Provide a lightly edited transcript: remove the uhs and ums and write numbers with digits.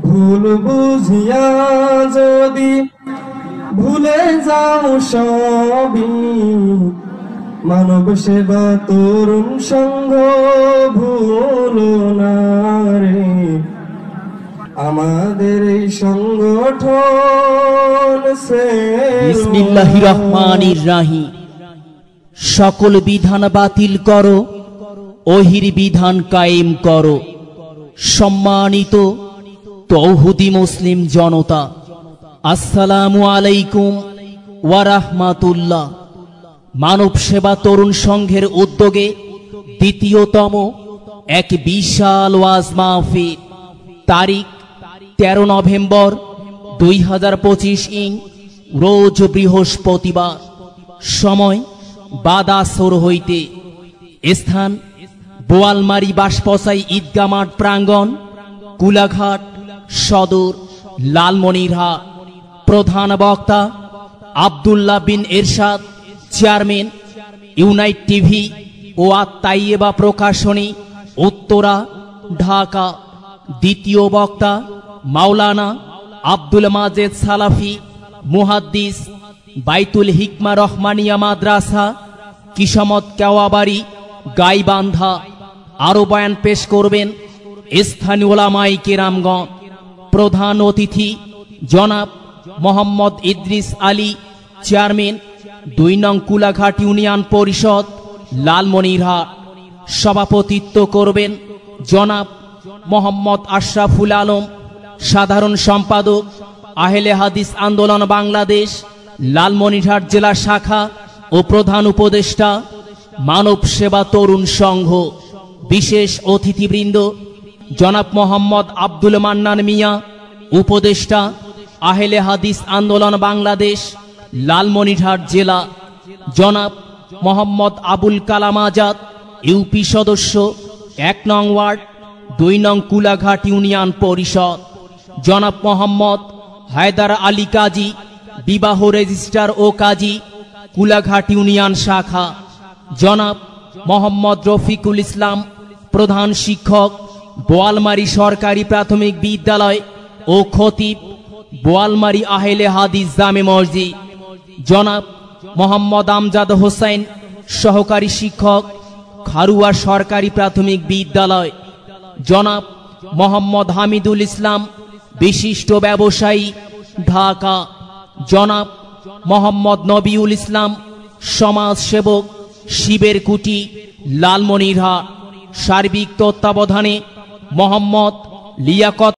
ভুল বুঝিয়া যদি ভুলে যাও সবই, মানব সেবা তরুণ সংঘ ভুলো না রে। আমাদের এই সংগঠন বিসমিল্লাহির রহমানির রহিম। সকল বিধান বাতিল করো, ওহির বিধান কায়েম করো। সম্মানিত তৌহিদি মুসলিম জনতা, আসসালামু আলাইকুম ওয়া রাহমাতুল্লাহ। মানব সেবা তরুণ সংঘের উদ্যোগে দ্বিতীয়তম এক বিশাল ওয়াজ মাহফিল, তারিখ 13 নভেম্বর 2025 রোজ বৃহস্পতিবার, সময় বাদ আসর হইতে, স্থান বোয়ালমারী বাঁশপছাই ঈদগাহ মাঠ প্রাঙ্গণ, কুলাঘাট সদর, লালমনিরহাট। প্রধান বক্তা আব্দুল্লাহ বিন এরশাদ, চেয়ারম্যান, ইউনাইট টিভি ও আত-তাইয়েবা প্রকাশনী, উত্তরা, ঢাকা। দ্বিতীয় বক্তা মাওলানা আব্দুল মাজেদ সালাফি, মুহাদ্দিস, বাইতুল হিকমা রহমানিয়া মাদ্রাসা, কিসমত কেওয়াবাড়ি, গাইবান্ধা। আরো বয়ান পেশ করবেন স্থানীয় উলামায়ে কেরামগণ। প্রধান অতিথি জনাব মোহাম্মদ ইদ্রিস আলী, চেয়ারম্যান, 2 নং কুলাঘাট ইউনিয়ন পরিষদ, লালমনিরহাট। সভাপতিত্ব করবেন জনাব মোহাম্মদ আশরাফুল আলম, সাধারণ সম্পাদক, আহলে হাদিস আন্দোলন বাংলাদেশ, লালমনিরহাট জেলা শাখা ও প্রধান উপদেষ্টা, মানব সেবা তরুণ সংঘ। বিশেষ অতিথিবৃন্দ জনাব মোহাম্মদ আব্দুল মান্নান মিয়া, উপদেষ্টা, আহলে হাদিস আন্দোলন বাংলাদেশ, লালমনিরহাট জেলা। জনাব মোহাম্মদ আবুল কালাম আজাদ, ইউপি সদস্য, 1 নং ওয়ার্ড, 2 নং কুলাঘাট ইউনিয়ন পরিষদ। জনাব মোহাম্মদ হায়দার আলী কাজী, বিবাহ রেজিস্ট্রার ও কাজী, কুলাঘাট ইউনিয়ন শাখা। জনাব মোহাম্মদ রফিকুল ইসলাম, প্রধান শিক্ষক, বোয়ালমারী সরকারি প্রাথমিক বিদ্যালয় ও খতিব, বোয়ালমারী আহলে হাদিস জামে মসজিদ। জনাব মোহাম্মদ আমজাদ হোসেন, সহকারী শিক্ষক, খারুয়া সরকারি প্রাথমিক বিদ্যালয়। জনাব মোহাম্মদ হামিদুল ইসলাম, বিশিষ্ট ব্যবসায়ী, ঢাকা। জনাব মোহাম্মদ নবিউল ইসলাম, সমাজ সেবক, শিবের কুটি, লালমনিরহাট। সার্বিক তত্ত্বাবধানে মোহাম্মদ লিয়াকত